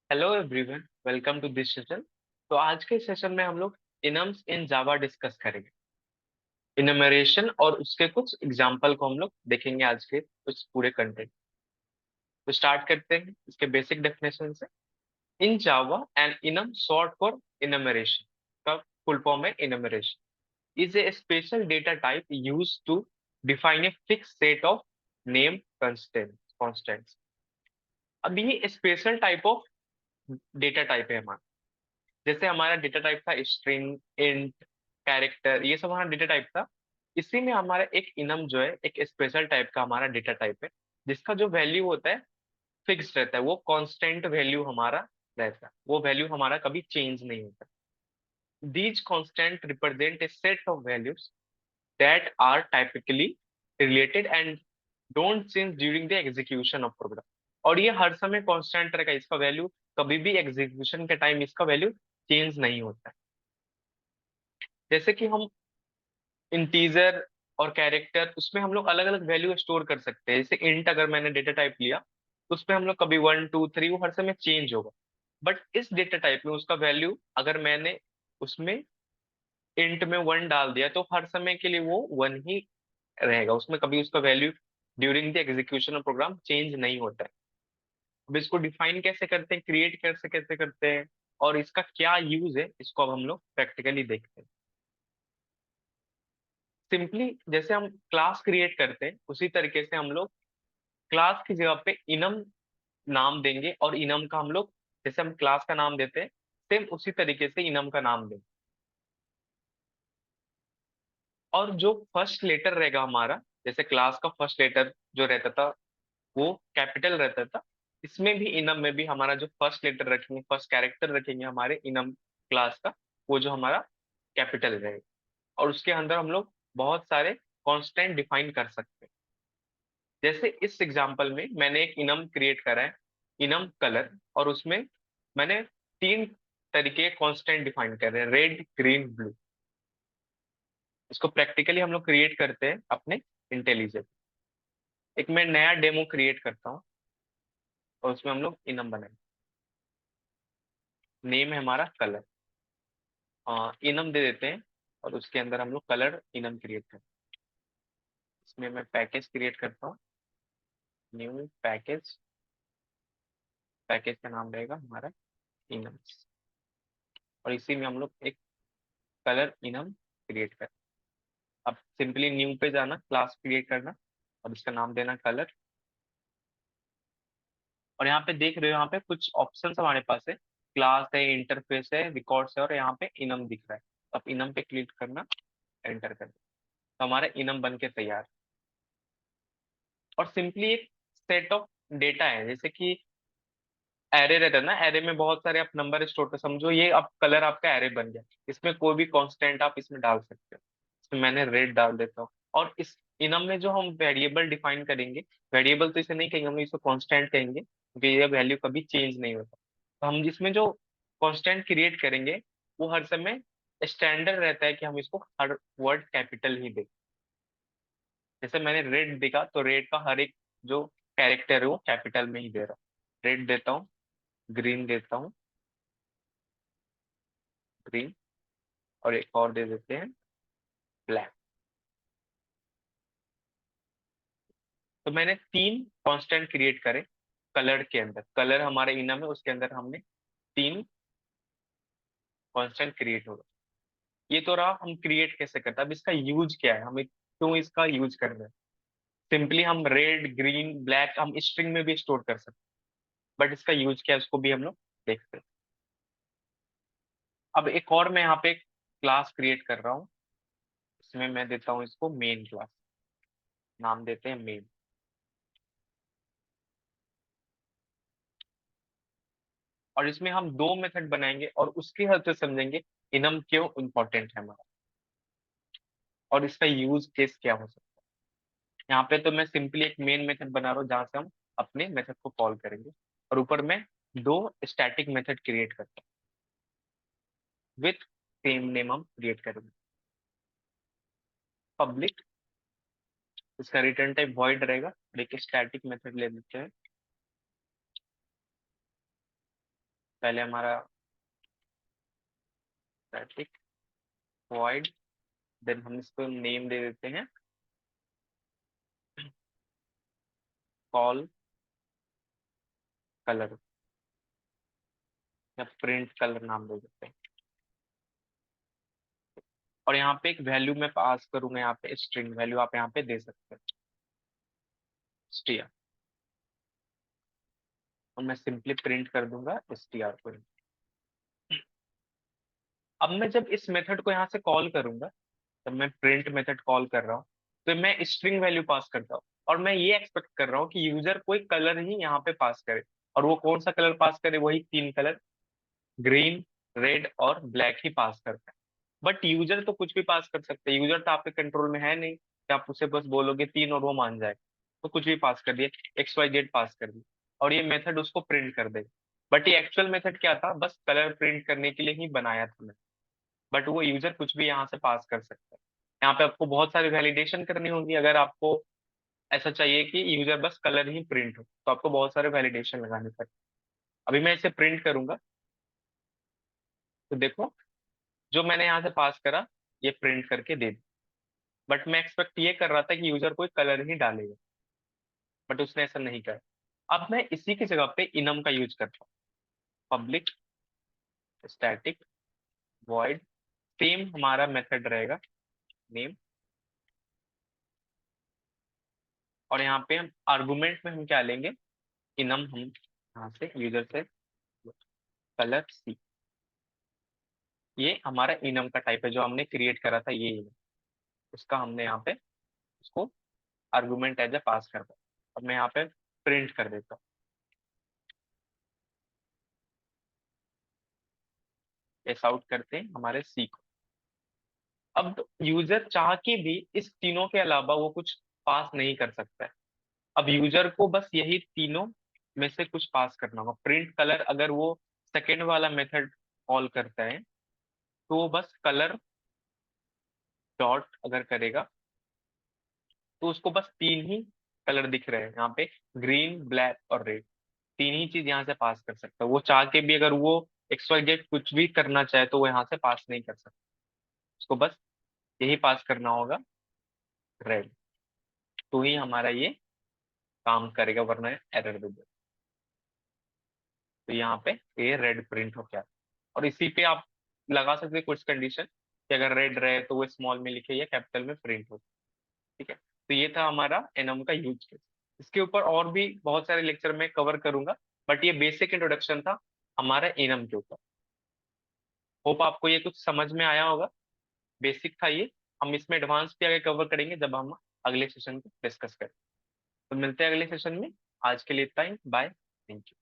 Hello everyone, welcome to this session. तो आज के सेशन में हम लोग इनम्स इन जावा डिस्कस करेंगे। इनमरेशन और उसके कुछ एग्जांपल को हम लोग देखेंगे आज के कुछ पूरे कंटेंट। तो स्टार्ट करते हैं इसके बेसिक डेफिनेशन से। In Java and enum short for enumeration का फुल फॉर्म है enumeration is a special data type use to define a fix set of name constants. अब ये special type of data type है हमारा। जैसे हमारा data type था string, int, character, ये सब हमारा डेटा टाइप था। इसी में हमारा एक इनम जो है एक स्पेशल टाइप का हमारा डेटा टाइप है, जिसका जो वैल्यू होता है फिक्स रहता है, वो कांस्टेंट वैल्यू हमारा रहता है, वो वैल्यू हमारा कभी चेंज नहीं होता। These constant represent a set of values that are typically related and don't change during the execution of program. और ये हर समय कांस्टेंट रहेगा, इसका वैल्यू कभी भी एग्जीक्यूशन के टाइम इसका वैल्यू चेंज नहीं होता है। जैसे कि हम इंटीजर और कैरेक्टर, उसमें हम लोग अलग अलग वैल्यू स्टोर कर सकते हैं। जैसे इंट अगर मैंने डेटा टाइप लिया तो उसमें हम लोग कभी 1 2 3 वो हर समय चेंज होगा। बट इस डेटा टाइप में उसका वैल्यू अगर मैंने उसमें इंट में 1 डाल दिया तो हर समय के लिए वो 1 ही रहेगा, उसमें कभी उसका value during the execution of program change नहीं होता है। अब इसको डिफाइन कैसे करते हैं, क्रिएट कैसे कैसे करते हैं और इसका क्या यूज है, इसको अब हम लोग प्रैक्टिकली देखते हैं। सिंपली जैसे हम क्लास क्रिएट करते हैं उसी तरीके से हम लोग क्लास की जगह पे इनम नाम देंगे, और इनम का हम लोग जैसे हम क्लास का नाम देते हैं सेम उसी तरीके से इनम का नाम देंगे। और जो फर्स्ट लेटर रहेगा हमारा, जैसे क्लास का फर्स्ट लेटर जो रहता था वो कैपिटल रहता था, इसमें भी इनम में भी हमारा जो फर्स्ट लेटर रखेंगे, फर्स्ट कैरेक्टर रखेंगे हमारे इनम क्लास का, वो जो हमारा कैपिटल रहेगा। और उसके अंदर हम लोग बहुत सारे कांस्टेंट डिफाइन कर सकते हैं। जैसे इस एग्जांपल में मैंने एक इनम क्रिएट करा है, इनम कलर, और उसमें मैंने 3 तरीके कांस्टेंट डिफाइन कर रहे हैं, रेड, ग्रीन, ब्लू। इसको प्रैक्टिकली हम लोग क्रिएट करते हैं अपने इंटेलिजेंट। एक मैं नया डेमो क्रिएट करता हूँ और उसमें हम लोग इनम बनाएंगे। नेम है हमारा कलर, इनम दे देते हैं, और उसके अंदर हम लोग कलर इनम क्रिएट करते हैं। इसमें मैं पैकेज क्रिएट करता हूँ, न्यू पैकेज। पैकेज का नाम रहेगा हमारा इनम, और इसी में हम लोग एक कलर इनम क्रिएट करते हैं। अब सिंपली न्यू पे जाना, क्लास क्रिएट करना, और इसका नाम देना कलर। और यहाँ पे देख रहे हो, यहाँ पे कुछ ऑप्शंस हमारे पास है, क्लास है, इंटरफेस है, रिकॉर्ड्स है, और यहाँ पे इनम दिख रहा है। अब इनम पे क्लिक करना, एंटर करना, तो हमारा इनम बन के तैयार है। और सिंपली एक सेट ऑफ डेटा है, जैसे कि एरे रहता है ना, एरे में बहुत सारे आप नंबर स्टोर कर, समझो ये अब कलर आपका एरे बन गया। इसमें कोई भी कांस्टेंट आप इसमें डाल सकते हो। इसमें मैंने रेड डाल देता हूँ। और इस इनम में जो हम वेरिएबल डिफाइन करेंगे, वेरिएबल तो इसे नहीं कहेंगे, हम इसको कांस्टेंट कहेंगे क्योंकि ये वैल्यू कभी चेंज नहीं होता। तो हम जिसमें जो कांस्टेंट क्रिएट करेंगे वो हर समय स्टैंडर्ड रहता है कि हम इसको हर वर्ड कैपिटल ही दें। जैसे मैंने रेड दिखा तो रेड का हर एक जो कैरेक्टर है वो कैपिटल में ही दे रहा हूँ। रेड देता हूँ, ग्रीन देता हूँ, ग्रीन, और एक और दे देते हैं ब्लैक। तो मैंने 3 कांस्टेंट क्रिएट करे कलर के अंदर, कलर हमारे इनम है, उसके अंदर हमने 3 कांस्टेंट क्रिएट होगा। ये तो रहा हम क्रिएट कैसे करते हैं। अब इसका यूज क्या है, हमें क्यों इसका यूज कर रहे हैं। सिंपली हम रेड, ग्रीन, ब्लैक हम स्ट्रिंग में भी स्टोर कर सकते हैं, बट इसका यूज क्या है उसको भी हम लोग देखते हैं। अब एक और मैं यहाँ पे क्लास क्रिएट कर रहा हूँ, इसमें मैं देता हूँ इसको मेन क्लास, नाम देते हैं मेन। और इसमें हम 2 मेथड बनाएंगे और उसकी हेल्प से समझेंगे इनम क्यों इंपॉर्टेंट है हमारा, और इसका यूज केस क्या हो सकता है। यहाँ पे तो मैं सिंपली एक मेन मेथड बना रहा हूँ जहाँ से हम अपने मेथड को कॉल करेंगे, और ऊपर में 2 स्टैटिक मेथड क्रिएट करते हैं विथ सेम नेम हम क्रिएट करेंगे। पब्लिक, इसका रिटर्न टाइप वॉइड रहेगा, और एक स्टैटिक मेथड ले लेते हैं पहले हमारा स्टैटिक वॉइड, देन हम इसको नेम दे देते हैं कॉल कलर या प्रिंट कलर नाम दे देते हैं। और यहाँ पे एक वैल्यू मैं पास करूंगा, यहाँ पे स्ट्रिंग वैल्यू आप यहाँ पे दे सकते हैं str, और मैं सिंपली प्रिंट कर दूंगा str को। अब मैं जब इस मेथड को यहाँ से कॉल करूंगा, जब मैं प्रिंट मेथड कॉल कर रहा हूँ, तो मैं स्ट्रिंग वैल्यू पास करता हूँ और मैं ये एक्सपेक्ट कर रहा हूँ कि यूजर कोई कलर ही यहाँ पे पास करे। और वो कौन सा कलर पास करे? वही तीन कलर, ग्रीन, रेड और ब्लैक ही पास करता है। बट यूजर तो कुछ भी पास कर सकते हैं, यूजर तो आपके कंट्रोल में है नहीं कि आप उसे बस बोलोगे तीन और वो मान जाए। तो कुछ भी पास कर दिए, XYZ पास कर दिया, और ये मेथड उसको प्रिंट कर देगा। बट ये एक्चुअल मेथड क्या था? बस कलर प्रिंट करने के लिए ही बनाया था मैं। बट वो यूजर कुछ भी यहाँ से पास कर सकता है। यहाँ पे आपको बहुत सारी वैलिडेशन करनी होगी। अगर आपको ऐसा चाहिए कि यूजर बस कलर ही प्रिंट हो, तो आपको बहुत सारे वैलिडेशन लगाने पड़े। अभी मैं इसे प्रिंट करूंगा, तो देखो जो मैंने यहाँ से पास करा ये प्रिंट करके दे दी। बट मैं एक्सपेक्ट ये कर रहा था कि यूजर कोई कलर ही डालेगा, बट उसने ऐसा नहीं करा। अब मैं इसी की जगह पे इनम का यूज करता हूँ, पब्लिक स्टैटिक वॉइड, सेम हमारा मेथड रहेगा नेम। और यहाँ पे हम आर्गुमेंट में हम क्या लेंगे? इनम, हम यहाँ से यूजर से कलर सी, ये हमारा इनम का टाइप है जो हमने क्रिएट करा था, ये enum। उसका हमने यहाँ पे उसको आर्गुमेंट एज ए पास कर दिया। अब मैं यहाँ पे प्रिंट कर देता हूँ, एस आउट करते हैं हमारे सी को। अब यूजर चाह के भी इस तीनों के अलावा वो कुछ पास नहीं कर सकता है। अब यूजर को बस यही तीनों में से कुछ पास करना होगा। प्रिंट कलर अगर वो सेकेंड वाला मेथड कॉल करता है, तो वो बस कलर डॉट अगर करेगा, तो उसको बस तीन ही कलर दिख रहे हैं यहाँ पे, ग्रीन, ब्लैक और रेड। तीन ही चीज यहाँ से पास कर सकता है। वो चाह के भी अगर वो XYZ कुछ भी करना चाहे तो वो यहाँ से पास नहीं कर सकता। उसको बस यही पास करना होगा, रेड। तो ही हमारा ये काम करेगा, वरना एरर दे देगा। तो यहाँ पे ये रेड प्रिंट हो गया। और इसी पे आप लगा सकते हैं कुछ कंडीशन कि अगर रेड रहे तो वो स्मॉल में लिखे या कैपिटल में प्रिंट हो। ठीक है, तो ये था हमारा एनम का यूज केस। इसके ऊपर और भी बहुत सारे लेक्चर में कवर करूंगा, बट ये बेसिक इंट्रोडक्शन था हमारा एनम के ऊपर। होप आपको ये कुछ समझ में आया होगा। बेसिक था ये, हम इसमें एडवांस भी आगे कवर करेंगे जब हम अगले सेशन को डिस्कस करें। तो मिलते हैं अगले सेशन में। आज के लिए इतना ही, बाय, थैंक यू।